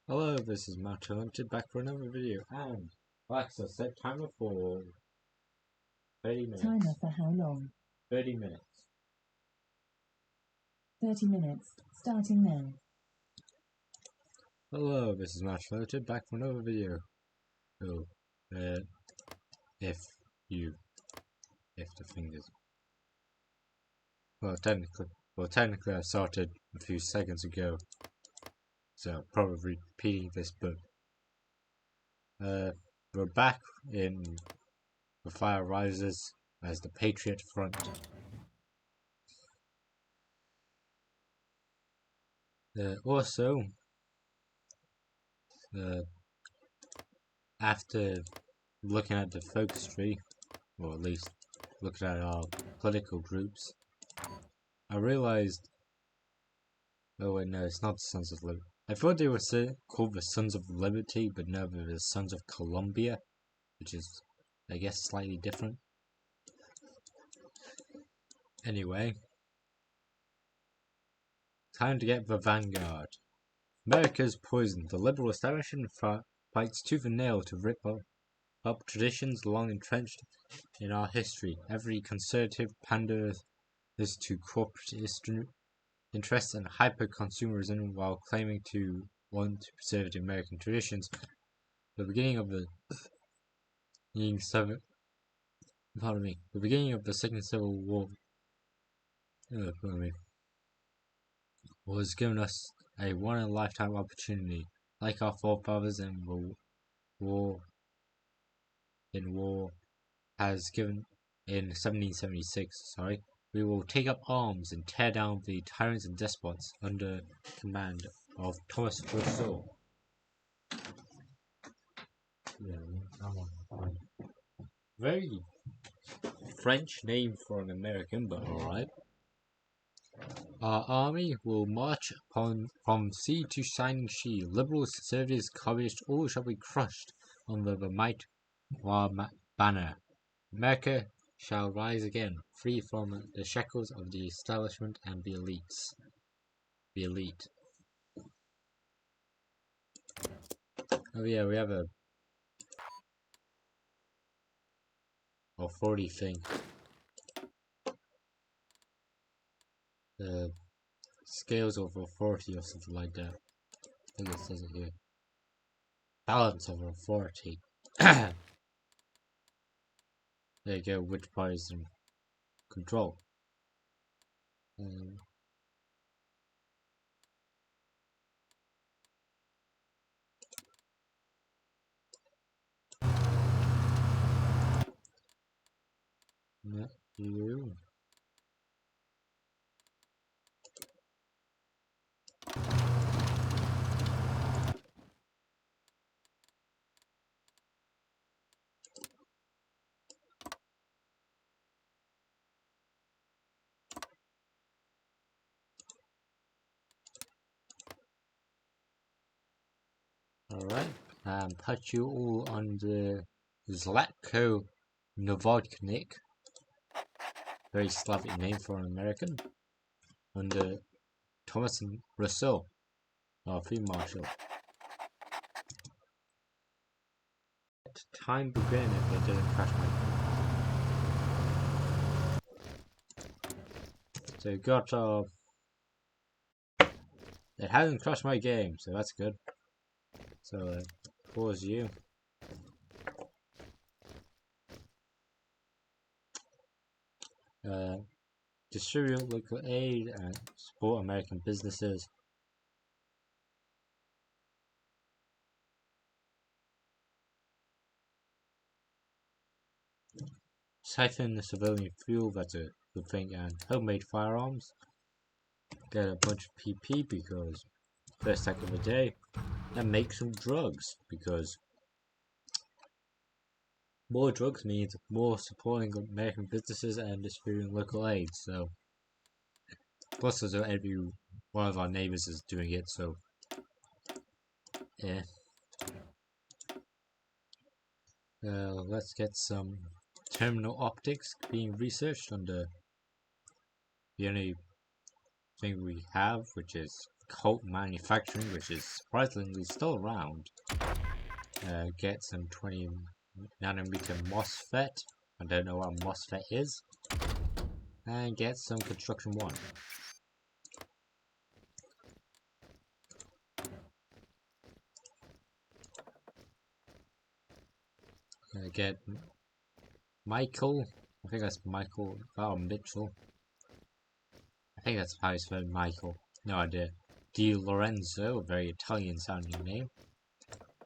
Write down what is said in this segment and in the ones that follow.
Hello, this is Matt Limited back for another video, and Alexa, set timer for 30 minutes. Timer for how long? 30 minutes. 30 minutes, starting now. Hello, this is Matt Limited back for another video. If the fingers. Well, technically I started a few seconds ago, so probably repeating this, but we're back in The Fire Rises as the Patriot Front. Also, after looking at the focus tree, or at least looking at our political groups, I realized, oh wait, no, it's not the Sons of Liberty. I thought they were called the Sons of Liberty, but no, they're the Sons of Columbia, which is, I guess, slightly different. Anyway, time to get the vanguard. America's poisoned. The liberal establishment fights tooth and nail to rip up traditions long entrenched in our history. Every conservative panders to corporate interests and hyper-consumerism while claiming to want to preserve the American traditions. The beginning of the Second Civil War was given us a one-in-a-lifetime opportunity. Like our forefathers in war has given in 1776, we will take up arms and tear down the tyrants and despots under command of Thomas Rousseau. Very French name for an American, but alright. Our army will march from sea to shining shield. Liberals, conservatives, communists, all shall be crushed under the might of our banner. America shall rise again, free from the shackles of the establishment and the elites. The elite. Oh yeah, we have a authority thing. The scales of authority or something like that. I think it says it here. Balance of authority. There you go, which part is in control. Not you. Alright, put you all on the Zlatko Novodnik. Very Slavic name for an American. Under Thomas Rousseau, our Field Marshal. Let time begin if it doesn't crash my game. So got it hasn't crashed my game, so that's good. So pause you. Distribute local aid and support American businesses. Siphon the civilian fuel, that's a good thing, and homemade firearms. Get a bunch of PP because first act of the day, and make some drugs because more drugs means more supporting American businesses and distributing local aid. So plus as every one of our neighbors is doing it, so yeah. Let's get some terminal optics being researched under the only thing we have, which is cult manufacturing, which is surprisingly still around. Get some 20 nanometer MOSFET. I don't know what a MOSFET is. And get some construction 1. Get Michael. I think that's Michael. Oh, Mitchell. I think that's how it's spelled, Michael. No idea. Di Lorenzo, a very Italian sounding name.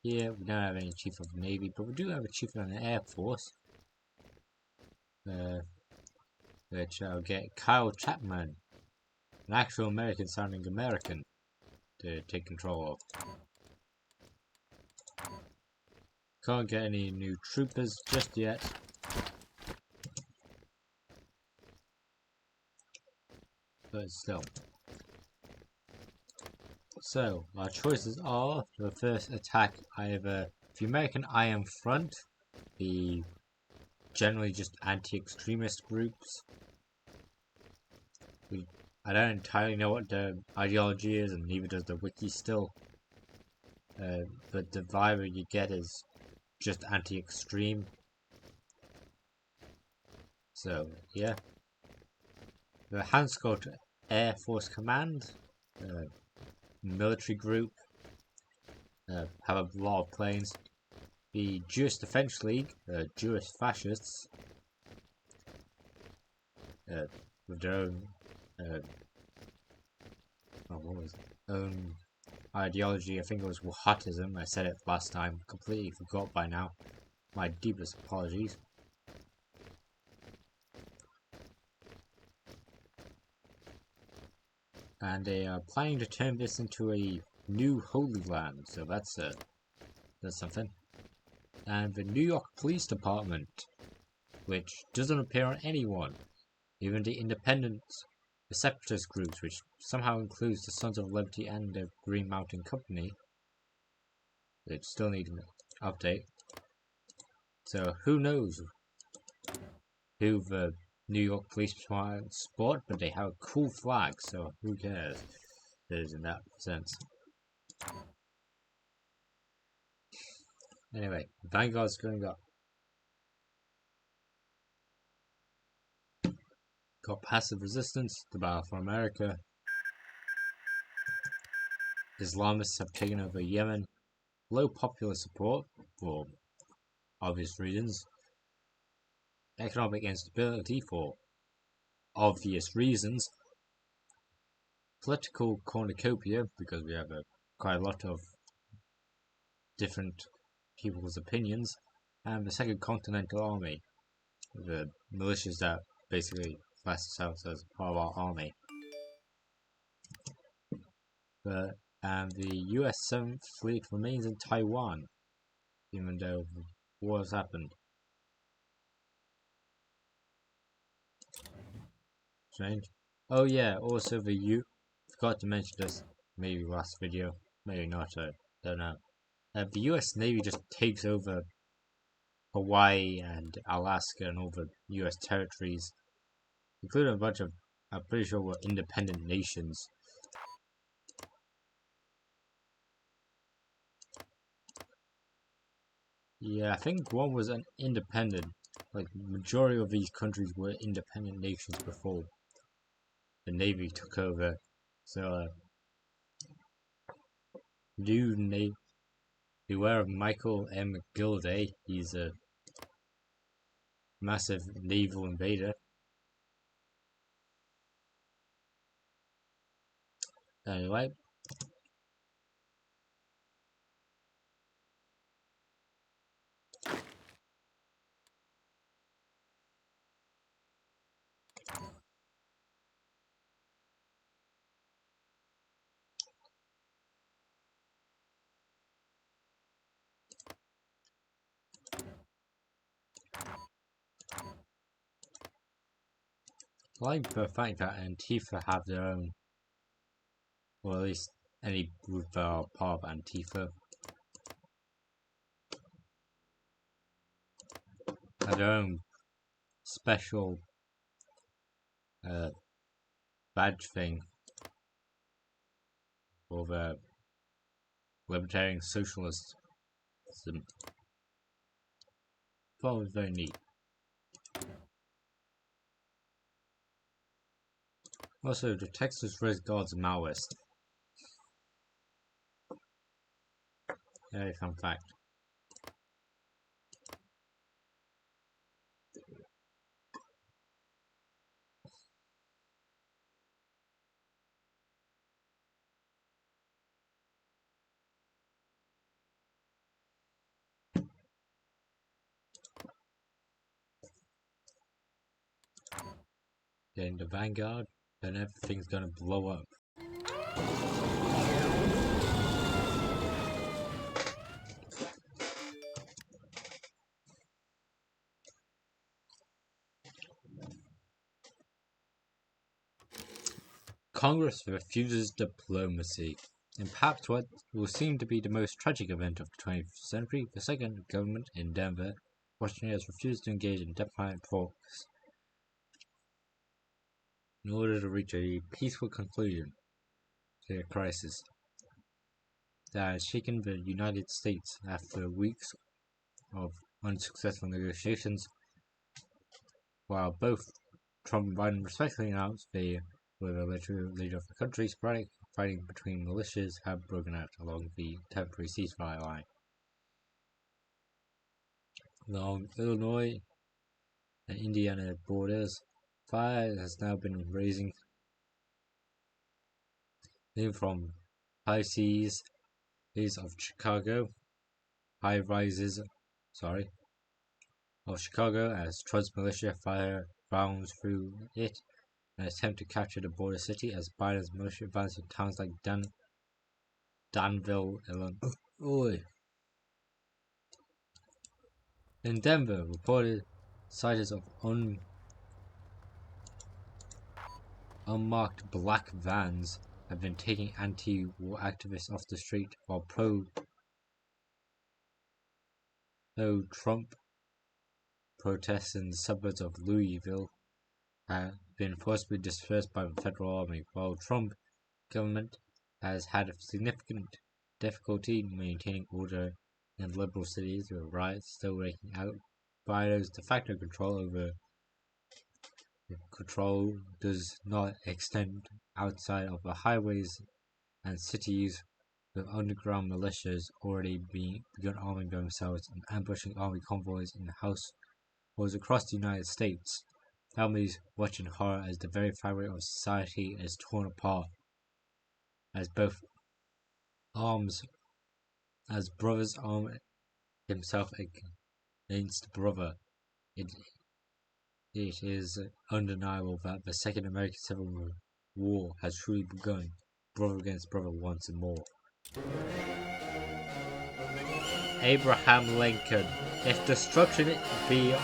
Here we don't have any chief of the navy, but we do have a chief of the air force. Which I'll get Kyle Chapman, an actual American sounding American, to take control of. Can't get any new troopers just yet. But still. So, our choices are to first attack either the American Iron Front, the generally just anti-extremist groups. I don't entirely know what their ideology is, and neither does the wiki still. But the vibe you get is just anti-extreme. So, yeah. The Hanscott Air Force Command, military group, have a lot of planes. The Jewish Defense League, Jewish fascists, with their own, own ideology. I think it was Wahhatism. I said it last time, completely forgot by now. My deepest apologies. And they are planning to turn this into a new Holy Land, so that's something. And the New York Police Department, which doesn't appear on anyone, even the independents, the separatist groups, which somehow includes the Sons of Liberty and the Green Mountain Company, which still need an update. So who knows who the New York Police Department sport, but they have a cool flag, so who cares? It is in that sense. Anyway, Vanguard's going up. Got passive resistance, the Battle for America. Islamists have taken over Yemen. Low popular support, for obvious reasons. Economic instability, for obvious reasons. Political cornucopia, because we have quite a lot of different people's opinions. And the Second Continental Army, the militias that basically class themselves as part of our army. And the US 7th Fleet remains in Taiwan, even though wars happened. Strange. Oh yeah, also forgot to mention this, maybe last video, maybe not, I don't know. The US Navy just takes over Hawaii and Alaska and all the US territories, including a bunch of, I'm pretty sure were independent nations. Yeah, I think one was an independent. Like, majority of these countries were independent nations before the Navy took over. So, beware of Michael M. Gilday. He's a massive naval invader. Anyway. I like the fact that Antifa have their own, or at least any group that are part of Antifa, have their own special badge thing. for their libertarian socialism. Thought it was very neat. Also, the Texas Red Guard's a Maoist. Very fun fact. In the Vanguard, then everything's gonna blow up. Congress refuses diplomacy. In perhaps what will seem to be the most tragic event of the 20th century, the second government in Denver, Washington has refused to engage in diplomatic talks in order to reach a peaceful conclusion to the crisis that has shaken the United States after weeks of unsuccessful negotiations. While both Trump and Biden respectively announced they were the leader of the country, sporadic fighting between militias have broken out along the temporary ceasefire line. Along Illinois and Indiana borders, fire has now been raising from high seas of Chicago, of Chicago as Trump's militia fire rounds through it in an attempt to capture the border city as Biden's militia advances in towns like Danville, Illinois. In Denver, reported sightings of unmarked black vans have been taking anti-war activists off the street, while pro-Trump protests in the suburbs of Louisville have been forcibly dispersed by the federal army, while Trump government has had significant difficulty maintaining order in liberal cities, with riots still breaking out. Biden's de facto control does not extend outside of the highways and cities, with underground militias already begun arming themselves and ambushing army convoys in households across the United States. Families watch in horror as the very fabric of society is torn apart, as brothers arm himself against brother. It is undeniable that the Second American Civil War has truly begun, brother against brother once more. Abraham Lincoln, if destruction be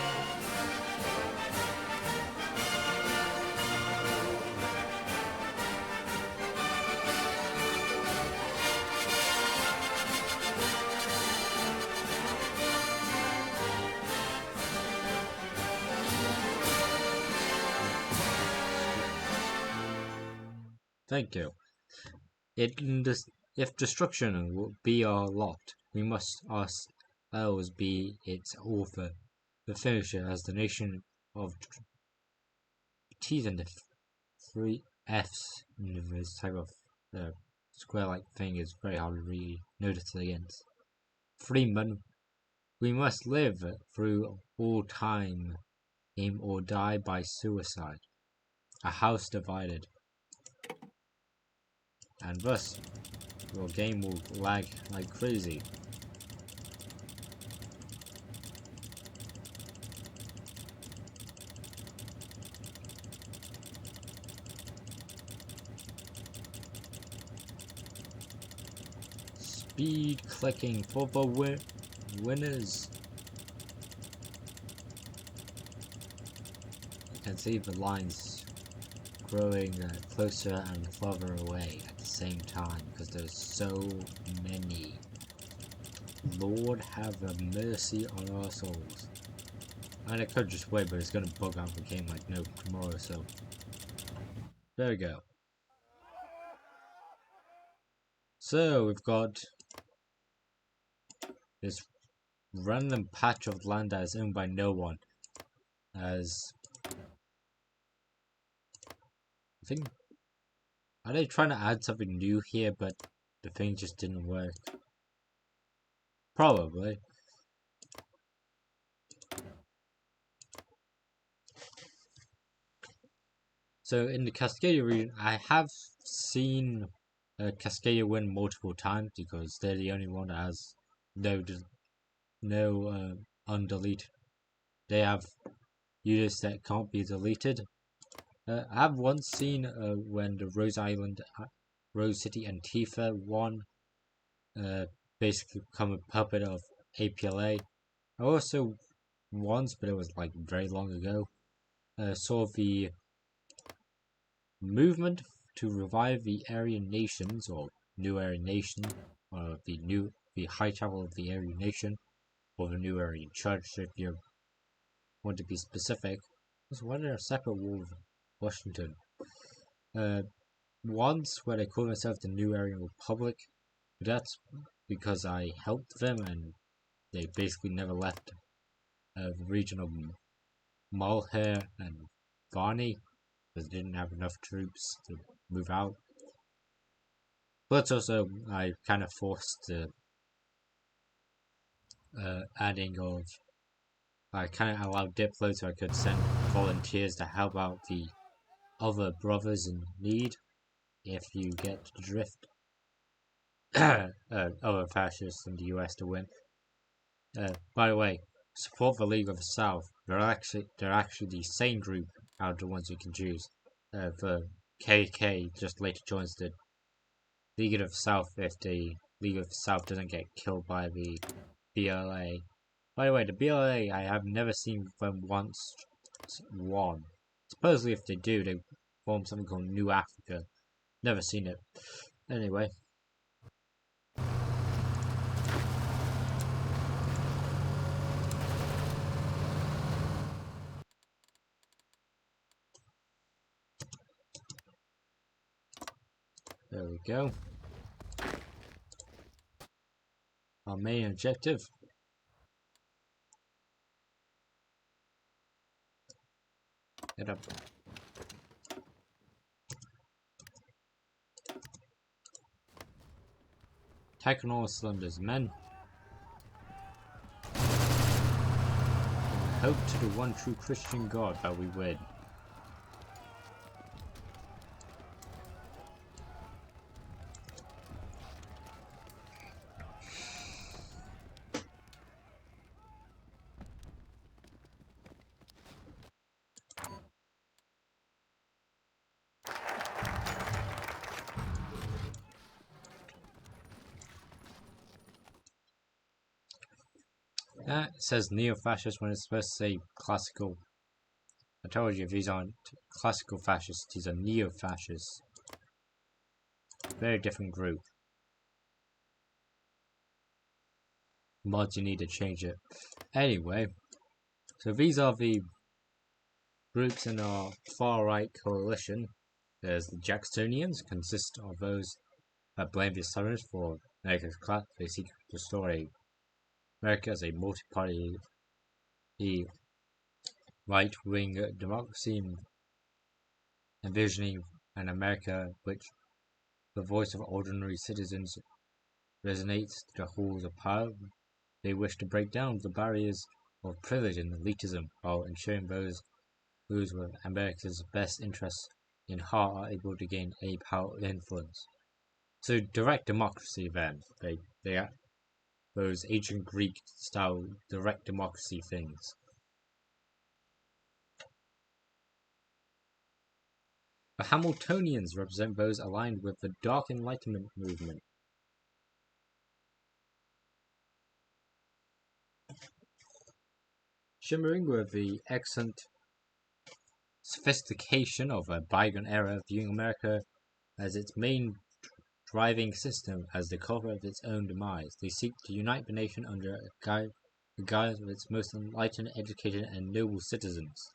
Thank you. If destruction will be our lot, we must ourselves be its author, the finisher, as the nation of T's and the 3 F's in this type of square-like thing is very hard to read. Notice it against. Freeman, we must live through all time, aim or die by suicide. A house divided. And thus, your game will lag like crazy. Speed clicking for the winners. You can see the lines growing closer and farther away at the same time because there's so many. Lord have mercy on our souls. And I could just wait, but it's gonna bug out the game like no tomorrow, so there we go. So we've got this random patch of land that is owned by no one. As I think, are they trying to add something new here, but the thing just didn't work? Probably. So in the Cascadia region, I have seen Cascadia win multiple times because they're the only one that has no undeleted. They have units that can't be deleted. I have once seen when the Rose City and Tifa won, basically become a puppet of APLA. I also once, but it was like very long ago, saw the movement to revive the Aryan nations or New Aryan Nation, or the High Chapel of the Aryan Nation, or the New Aryan Church, if you want to be specific. Was one in a separate war with Washington. Once where they call themselves the New Aryan Republic, but that's because I helped them and they basically never left the region of Malher and Varney because they didn't have enough troops to move out. But also, I kind of forced the adding of. I kind of allowed Diplo so I could send volunteers to help out the other brothers in need, if you get the drift. Other fascists in the US to win. By the way, support the League of the South. They're actually the same group out of the ones you can choose. The KK just later joins the League of the South if the League of the South doesn't get killed by the BLA. By the way, the BLA, I have never seen them once won. Supposedly if they do, they form something called New Africa. Never seen it. Anyway. There we go. Our main objective. Get up. Attack on all cylinders, men. And hope to the one true Christian God that we win. That says neo-fascist when it's supposed to say classical. I told you these aren't classical fascists, these are neo-fascists. Very different group. Mods, you need to change it. Anyway, so these are the groups in our far-right coalition. There's the Jacksonians, consist of those that blame the Southerners for America's collapse. They seek to restore America as a multi-party right-wing democracy, envisioning an America which the voice of ordinary citizens resonates to the halls of power. They wish to break down the barriers of privilege and elitism while ensuring those with America's best interests in heart are able to gain a powerful influence. So direct democracy then. They are those ancient Greek style direct democracy things. The Hamiltonians represent those aligned with the Dark Enlightenment movement. Shimmering with the excellent sophistication of a bygone era, viewing America as its main driving system, as the culprit of its own demise. They seek to unite the nation under the guise of its most enlightened, educated, and noble citizens.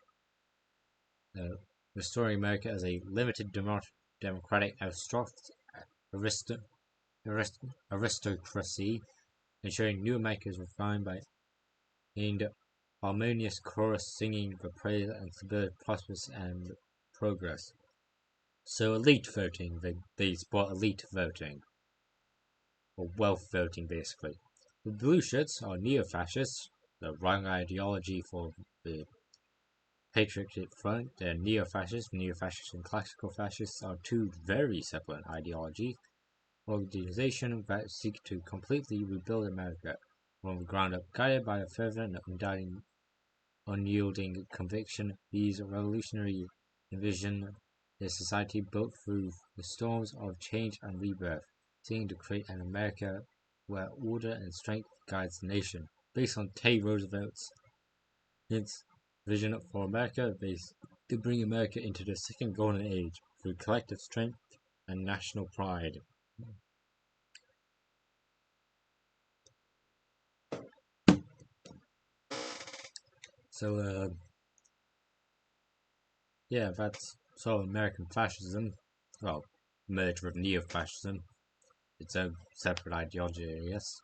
Restoring America as a limited democratic aristocracy aristocracy, ensuring New America is refined by in harmonious chorus singing the praise and stability, prosperous and progress. So elite voting, they support elite voting, or wealth voting basically. The blue shirts are neo-fascists, the wrong ideology for the patriotic front. They're neo-fascists. Neo-fascists and classical fascists are two very separate ideologies. Organizations that seek to completely rebuild America from the ground up, guided by a fervent and unyielding conviction. These revolutionaries envision a society built through the storms of change and rebirth, seeking to create an America where order and strength guides the nation. Based on Teddy Roosevelt's vision for America, they bring America into the second golden age through collective strength and national pride. So, yeah, that's sort of American fascism. Well, merged with neo-fascism. Its own separate ideology, I guess.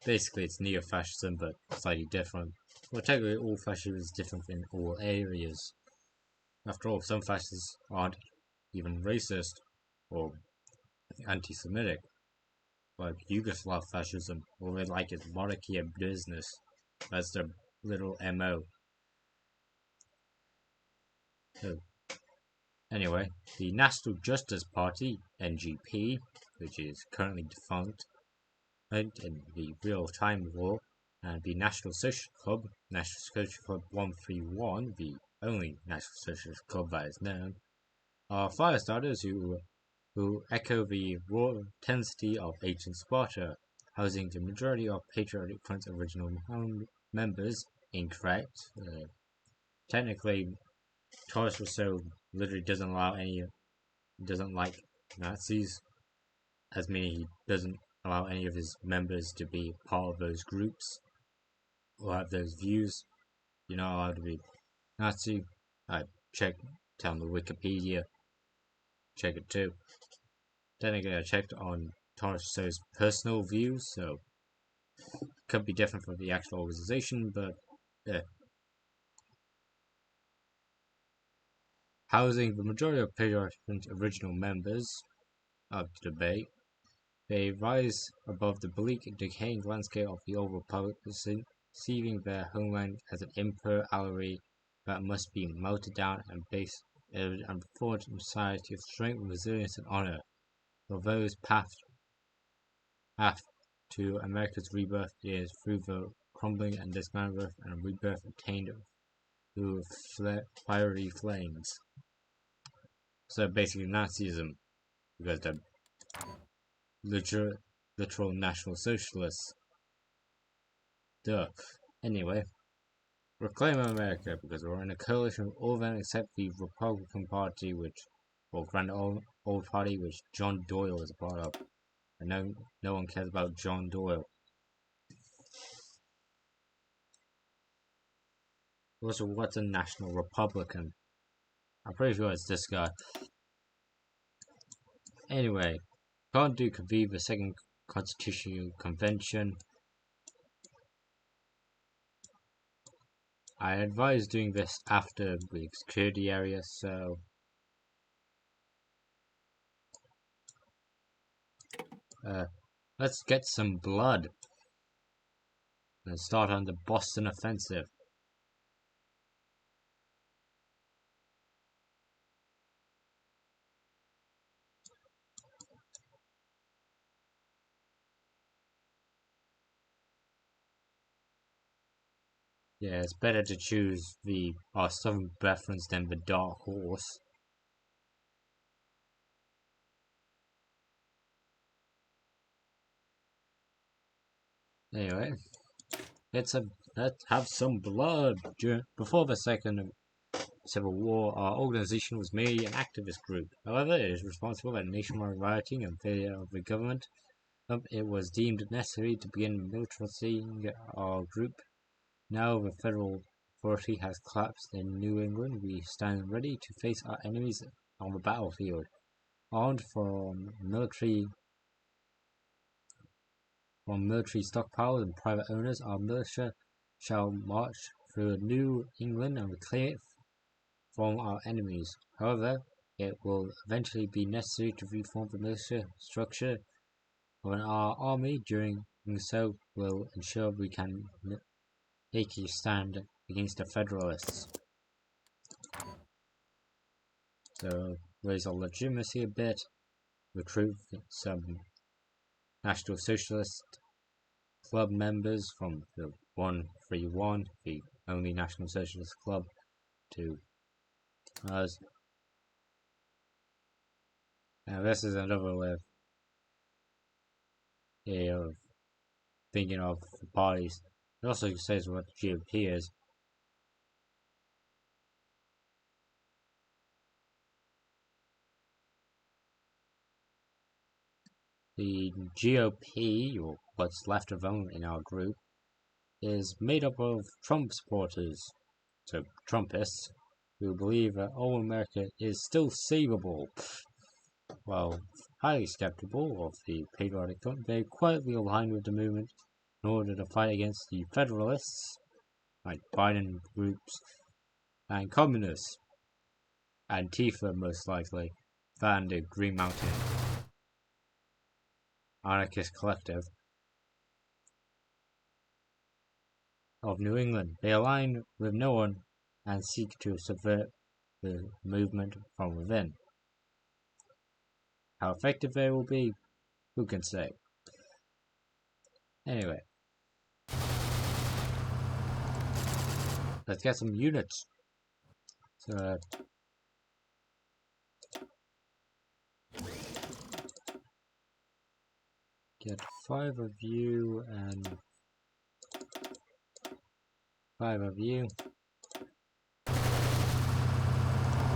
Basically, it's neo-fascism, but slightly different. Well, technically, all fascism is different in all areas. After all, some fascists aren't even racist or anti-Semitic, like Yugoslav fascism, all they like is monarchy and business. That's their little MO. So, anyway, the National Justice Party, NGP, which is currently defunct, in the real-time war, and the National Socialist Club, National Socialist Club 131, the only National Socialist Club that is known, are fire starters who echo the raw intensity of ancient Sparta, housing the majority of Patriotic Front's original members. Incorrect. Technically, Taurus Rousseau literally doesn't like Nazis, as meaning he doesn't allow any of his members to be part of those groups or have those views. You're not allowed to be Nazi. I tell the Wikipedia, check it too. Technically, I checked on Taurus's personal views, so it could be different from the actual organization, but yeah. Housing the majority of Patriotic original members of the debate, they rise above the bleak, decaying landscape of the old republic, perceiving their homeland as an impure allegory that must be melted down and based and forged in a society of strength, resilience, and honor. For those path to America's rebirth is through the crumbling and dismemberment and rebirth attained through fiery flames. So basically Nazism, because they're literal National Socialists. Duh. Anyway, Reclaim America, because we're in a coalition with all of them except the Republican Party, Grand Old Party, which John Doyle is a part of. And no one cares about John Doyle. Also, what's a National Republican? I'm pretty sure it's this guy. Anyway, can't do convene the Second Constitutional Convention. I advise doing this after the security area, so let's get some blood and start on the Boston Offensive. Yeah, it's better to choose our Southern preference than the Dark Horse. Anyway, let's have some blood. Before the Second Civil War, our organization was merely an activist group. However, it is responsible for nationwide rioting and failure of the government. It was deemed necessary to begin militarizing our group. Now the federal authority has collapsed in New England. We stand ready to face our enemies on the battlefield. armed from military stockpiles and private owners, our militia shall march through New England and reclaim it from our enemies. However, it will eventually be necessary to reform the militia structure of our army. Doing so will ensure we can take a stand against the Federalists. So raise our legitimacy a bit, recruit some National Socialist Club members from the 131, the only National Socialist Club, to us. Now this is another way of thinking of the parties. It also says what the GOP is. The GOP, or what's left of them in our group, is made up of Trump supporters, so Trumpists, who believe that all America is still savable. While highly skeptical of the patriotic front, they quietly aligned with the movement in order to fight against the Federalists, like Biden groups, and communists, and T.F.R most likely, than the Green Mountain Anarchist Collective of New England. They align with no one and seek to subvert the movement from within. How effective they will be, who can say? Anyway, let's get some units. So, get 5 of you and 5 of you. So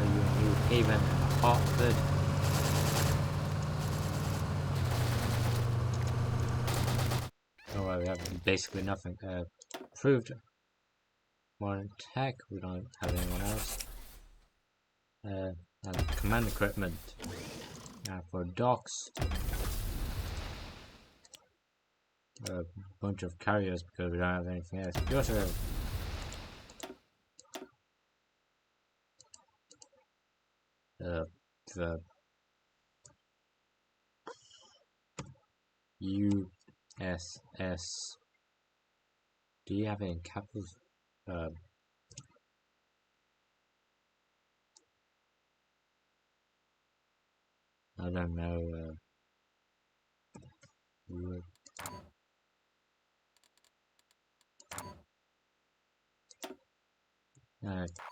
you in New Haven and Hartford. Oh well, we have basically nothing. Approved modern tech, we don't have anyone else. And command equipment. Now for docks, a bunch of carriers because we don't have anything else. We also have the USS. Do you have it in capitals? I don't know.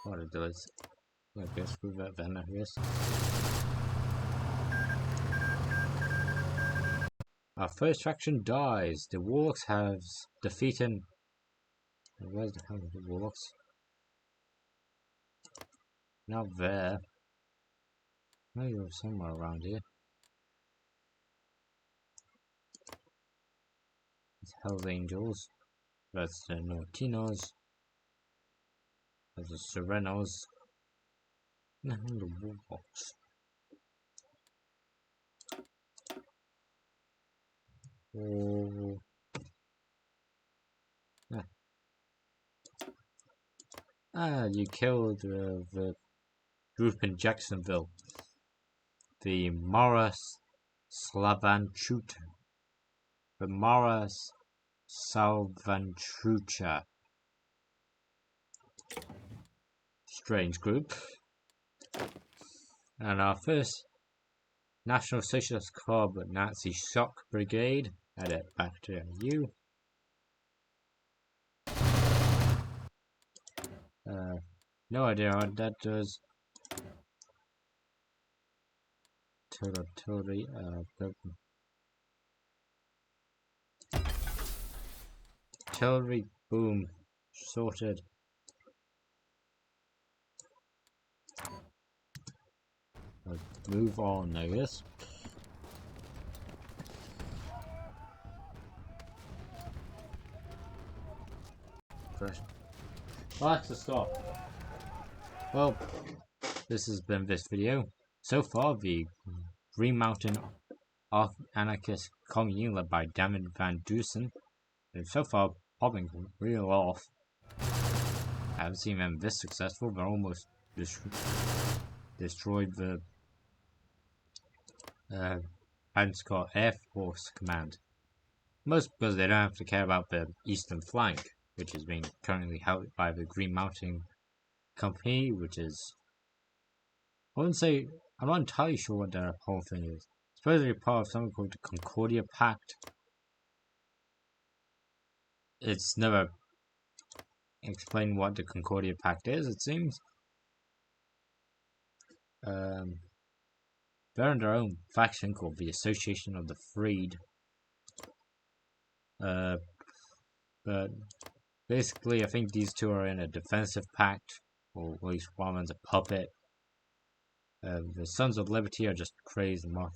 What it does. I guess with that then, I guess. Our first faction dies. The Warlocks have defeated. Where's the hell are the Warlocks? Not there. Maybe you're somewhere around here. It's Hell's Angels. That's the Nortinos. There's the Serenos. And the Warlocks. Oh. You killed the group in Jacksonville. The Mara Slavanchuta. The Mara Salvantrucha. Strange group. And our first National Socialist Club Nazi Shock Brigade. Add it back to you. No idea what that does. Totally. Artillery, boom, sorted. Move on, I guess. That's a stop. Well, this has been this video. So far, the Green Mountain anarchist commune led by Damon Van Dusen. They've so far popping real off. I haven't seen them this successful, but almost destroyed the Air Force Command. Most because they don't have to care about the eastern flank, which is being currently held by the Green Mountain Company, which is, I wouldn't say, I'm not entirely sure what their whole thing is. It's supposedly part of something called the Concordia Pact. It's never explained what the Concordia Pact is, it seems. They're in their own faction called the Association of the Freed. But basically, I think these two are in a defensive pact, or at least one of them's a puppet. The Sons of Liberty are just crazed and mock.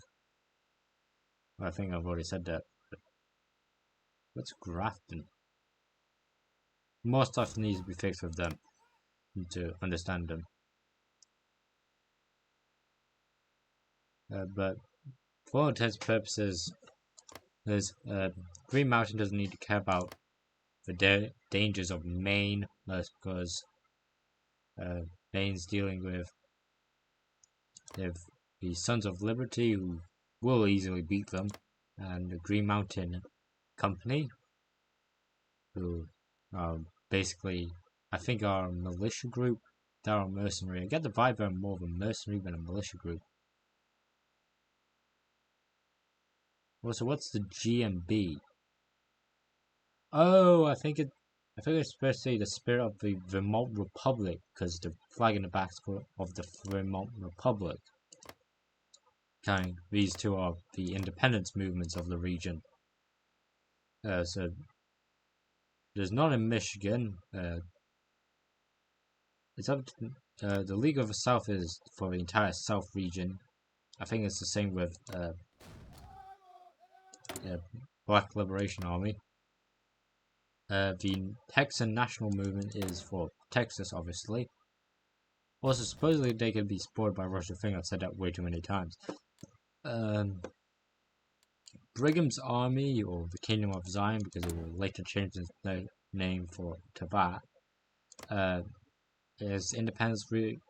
I think I've already said that. What's Grafton? More stuff needs to be fixed with them to understand them. But for all intents and purposes, Green Mountain doesn't need to care about the dangers of Maine, because Maine's dealing with the Sons of Liberty, who will easily beat them, and the Green Mountain Company, who basically, I think, are a militia group. They're a mercenary. I get the vibe they're more of a mercenary than a militia group. Also, what's the GMB? Oh, I think it's supposed to say the spirit of the Vermont Republic, because the flag in the back of the Vermont Republic. These two are the independence movements of the region. So there's none in Michigan. It's up to, the League of the South is for the entire South region. I think it's the same with Black Liberation Army. The Texan National Movement is for Texas, obviously. Also, supposedly they can be supported by Russia. I think I've said that way too many times. Brigham's Army, or the Kingdom of Zion, because it will later change its name to that, is independence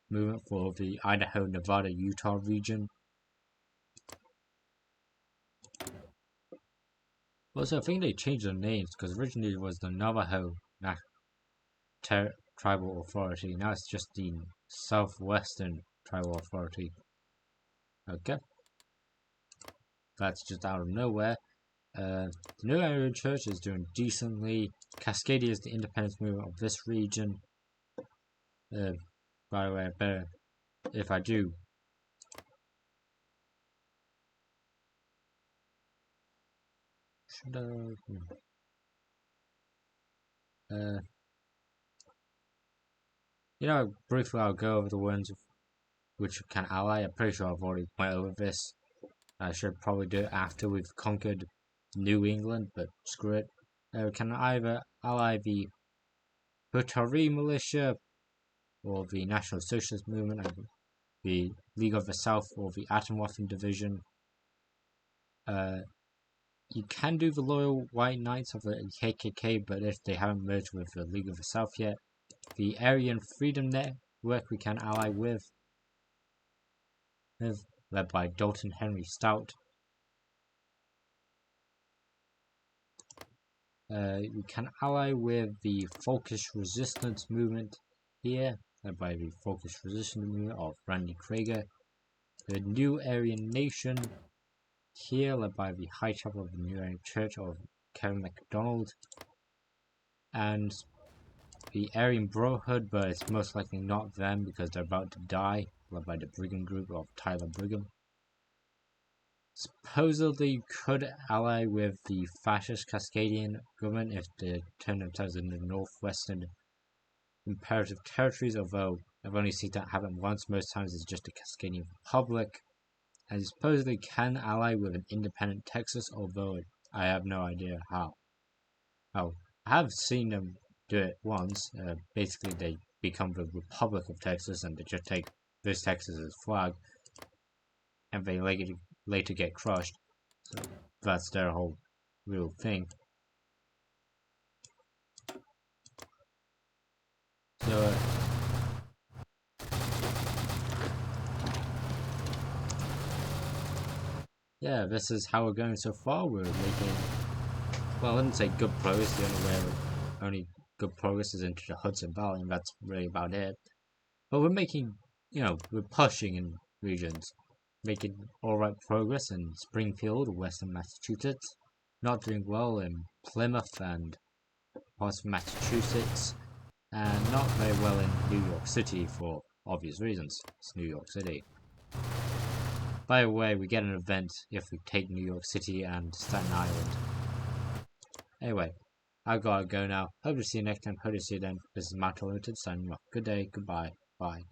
movement for the Idaho, Nevada, Utah region. Also, I think they changed their names, because originally it was the Navajo Tribal Authority. Now it's just the Southwestern Tribal Authority. Okay. That's just out of nowhere. The New Area Church is doing decently. Cascadia is the independence movement of this region. By the way, I better, if I do, briefly I'll go over the ones which can ally. I'm pretty sure I've already went over this. I should probably do it after we've conquered New England, but screw it. We can either ally the Hoi4 militia, or the National Socialist Movement, and the League of the South, or the Atomwaffen Division. You can do the Loyal White Knights of the KKK, but if they haven't merged with the League of the South yet. The Aryan Freedom Network we can ally with, led by Dalton Henry Stout. We can ally with the Folkish Resistance Movement here, led by the Folkish Resistance Movement of Randy Krager. The New Aryan Nation here, led by the High Chapel of the New Aryan Church of Kevin MacDonald. And the Aryan Brotherhood, but it's most likely not them because they're about to die, led by the Brigham Group of Tyler Brigham. Supposedly could ally with the fascist Cascadian government if they turn themselves into the Northwestern Imperative Territories, although I've only seen that happen once. Most times it's just a Cascadian Republic. And supposedly can ally with an independent Texas, although I have no idea how. I have seen them do it once. Basically they become the Republic of Texas and they just take this Texas's flag and they later get crushed. So that's their whole real thing. So yeah, this is how we're going so far. We're making, well, I wouldn't say good progress. The only good progress is into the Hudson Valley, and that's really about it. But we're making, we're pushing in regions, making alright progress in Springfield, Western Massachusetts, not doing well in Plymouth and parts of Massachusetts, and not very well in New York City for obvious reasons. It's New York City. By the way, we get an event if we take New York City and Staten Island. Anyway, I gotta go now. Hope to see you next time. Hope to see you then. This is Matt Limited signing off. Good day, goodbye, bye.